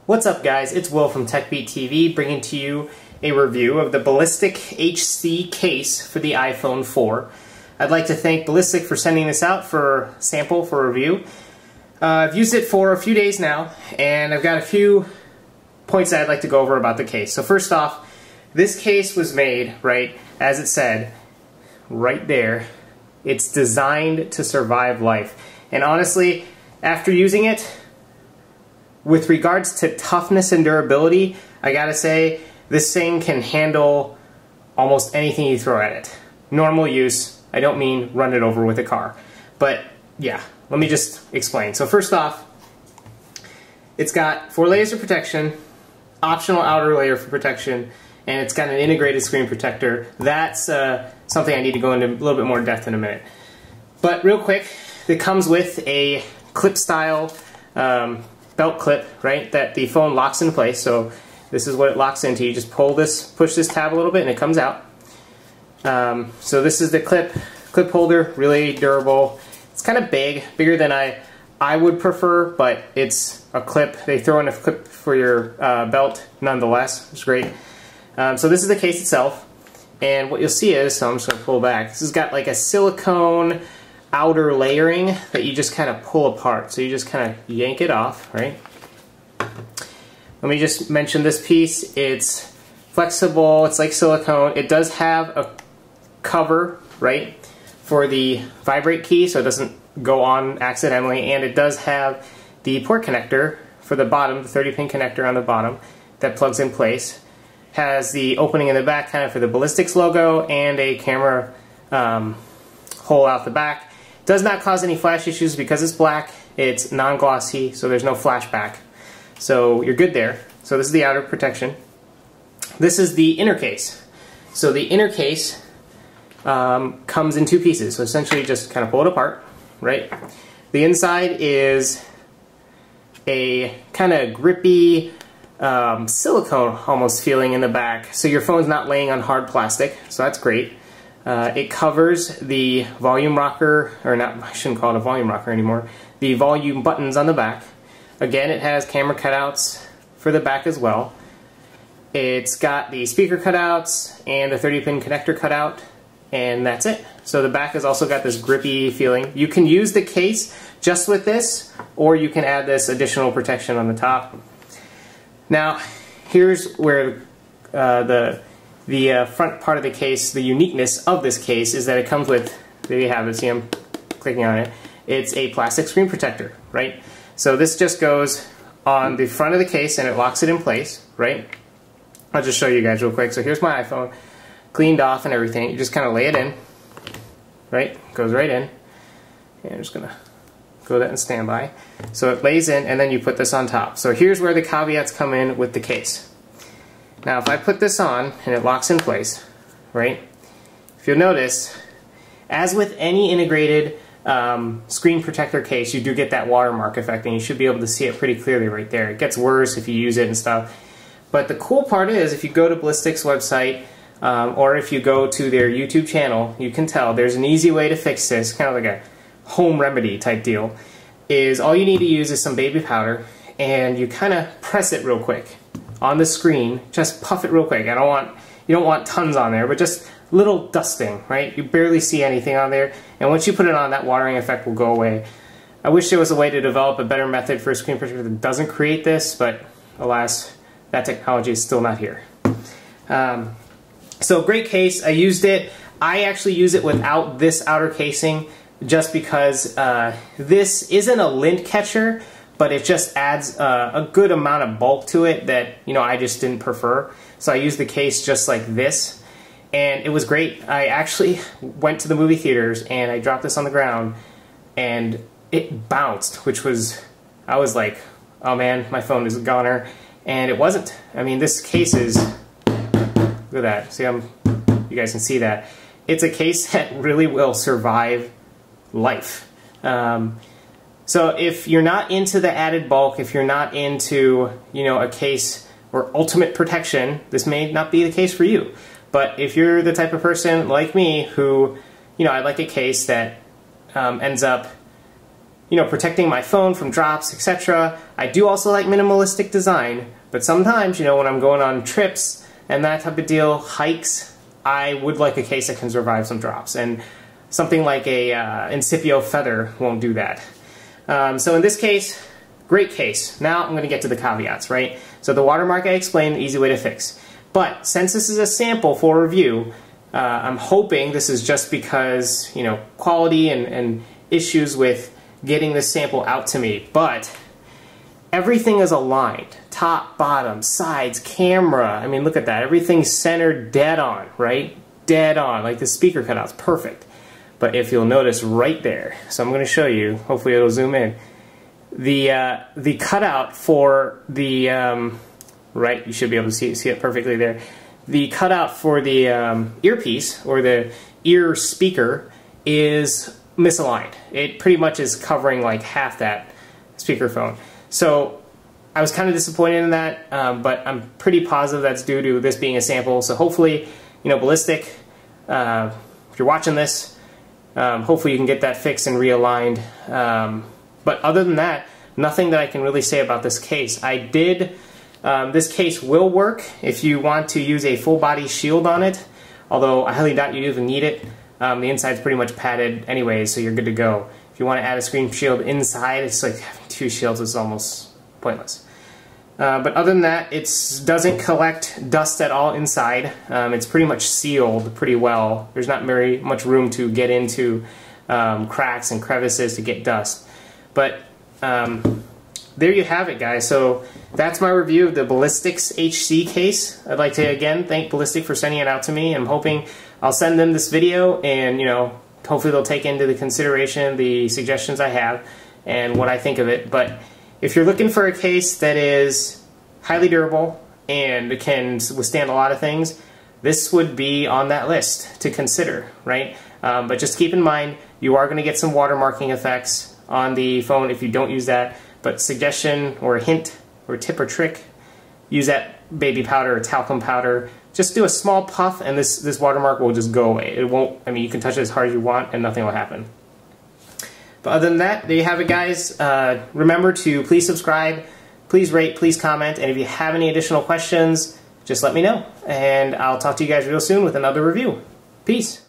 What's up, guys? It's Will from TekBeatTV bringing to you a review of the Ballistic HC case for the iPhone 4. I'd like to thank Ballistic for sending this out for a sample for review. I've used it for a few days now, and I've got a few points that I'd like to go over about the case. So first off, this case was made, right, as it said, right there. It's designed to survive life. And honestly, after using it, with regards to toughness and durability, I gotta say, this thing can handle almost anything you throw at it. Normal use, I don't mean run it over with a car. But yeah, let me just explain. So first off, it's got 4 layers of protection, optional outer layer for protection, and it's got an integrated screen protector. That's something I need to go into a little bit more depth in a minute. But real quick, it comes with a clip style belt clip, right, that the phone locks in place. So this is what it locks into. You just pull this, push this tab a little bit, and it comes out. So this is the clip holder, really durable. It's kind of big, bigger than I would prefer, but it's a clip. They throw in a clip for your belt nonetheless. It's great. So this is the case itself, and what you'll see is, so I'm just going to pull back, this has got like a silicone outer layering that you just kind of pull apart. So you just kind of yank it off, right? Let me just mention this piece. It's flexible, it's like silicone. It does have a cover, right, for the vibrate key so it doesn't go on accidentally, and it does have the port connector for the bottom, the 30-pin connector on the bottom that plugs in place. Has the opening in the back kind of for the Ballistics logo and a camera hole out the back. Does not cause any flash issues because it's black. It's non-glossy, so there's no flashback. So you're good there. So this is the outer protection. This is the inner case. So the inner case comes in 2 pieces. So essentially you just kind of pull it apart, right? The inside is a kind of grippy silicone almost feeling in the back. So your phone's not laying on hard plastic, so that's great. It covers the volume rocker, or not, I shouldn't call it a volume rocker anymore, the volume buttons on the back. Again, it has camera cutouts for the back as well. It's got the speaker cutouts and a 30-pin connector cutout, and that's it. So the back has also got this grippy feeling. You can use the case just with this, or you can add this additional protection on the top. Now, here's where the front part of the case, the uniqueness of this case, is that it comes with, there you have it, see I'm clicking on it, it's a plastic screen protector, right? So this just goes on the front of the case and it locks it in place, right? I'll just show you guys real quick. So here's my iPhone, cleaned off and everything. You just kind of lay it in, right? Goes right in. And I'm just going to go that in standby. So it lays in, and then you put this on top. So here's where the caveats come in with the case. Now if I put this on and it locks in place, right, if you'll notice, as with any integrated screen protector case, you do get that watermark effect, and you should be able to see it pretty clearly right there. It gets worse if you use it and stuff. But the cool part is, if you go to Ballistic's website, or if you go to their YouTube channel, you can tell there's an easy way to fix this, kind of like a home remedy type deal, is all you need to use is some baby powder, and you kind of press it real quick on the screen. Just puff it real quick. You don't want tons on there, but just little dusting, right? You barely see anything on there, and once you put it on, that watering effect will go away. I wish there was a way to develop a better method for a screen protector that doesn't create this, but alas, that technology is still not here. So great case. I used it. I actually use it without this outer casing, just because this isn't a lint catcher, but it just adds a good amount of bulk to it that, you know, I just didn't prefer. So I used the case just like this, and it was great. I actually went to the movie theaters and I dropped this on the ground and it bounced, which was, I was like, oh man, my phone is a goner. And it wasn't. I mean, this case is, look at that. See, you guys can see that. It's a case that really will survive life. So if you're not into the added bulk, if you're not into, you know, a case or ultimate protection, this may not be the case for you. But if you're the type of person like me who, you know, I like a case that ends up, protecting my phone from drops, etc. I do also like minimalistic design, but sometimes, when I'm going on trips and that type of deal, hikes, I would like a case that can survive some drops, and something like a Incipio Feather won't do that. So in this case, great case. Now I'm going to get to the caveats, right? So the watermark I explained, easy way to fix. But since this is a sample for review, I'm hoping this is just because, quality and issues with getting this sample out to me, but everything is aligned. Top, bottom, sides, camera. I mean, look at that. Everything's centered dead on, right? Dead on, like the speaker cutout's perfect. But if you'll notice right there, so I'm going to show you, hopefully it'll zoom in, the cutout for the, right, you should be able to see it perfectly there. The cutout for the earpiece, or the ear speaker, is misaligned. It pretty much is covering like half that speakerphone. So I was kind of disappointed in that, but I'm pretty positive that's due to this being a sample. So hopefully, Ballistic, if you're watching this, hopefully you can get that fixed and realigned. But other than that, nothing that I can really say about this case. This case will work if you want to use a full body shield on it, although I highly doubt you even need it. The inside's pretty much padded anyways, so you're good to go. If you want to add a screen shield inside, it's like having two shields is almost pointless. But other than that, it doesn't collect dust at all inside. It's pretty much sealed pretty well. There's not very much room to get into cracks and crevices to get dust. But there you have it, guys. So that's my review of the Ballistic's HC case. I'd like to again thank Ballistic for sending it out to me. I'm hoping I'll send them this video, and hopefully they'll take into the consideration the suggestions I have and what I think of it. But if you're looking for a case that is highly durable and can withstand a lot of things, this would be on that list to consider, right? But just keep in mind, you are going to get some watermarking effects on the phone if you don't use that. But suggestion or a hint or a tip or trick, use that baby powder or talcum powder. Just do a small puff and this watermark will just go away. It won't, you can touch it as hard as you want and nothing will happen. But other than that, there you have it, guys. Remember to please subscribe, please rate, please comment, and if you have any additional questions, just let me know. And I'll talk to you guys real soon with another review. Peace.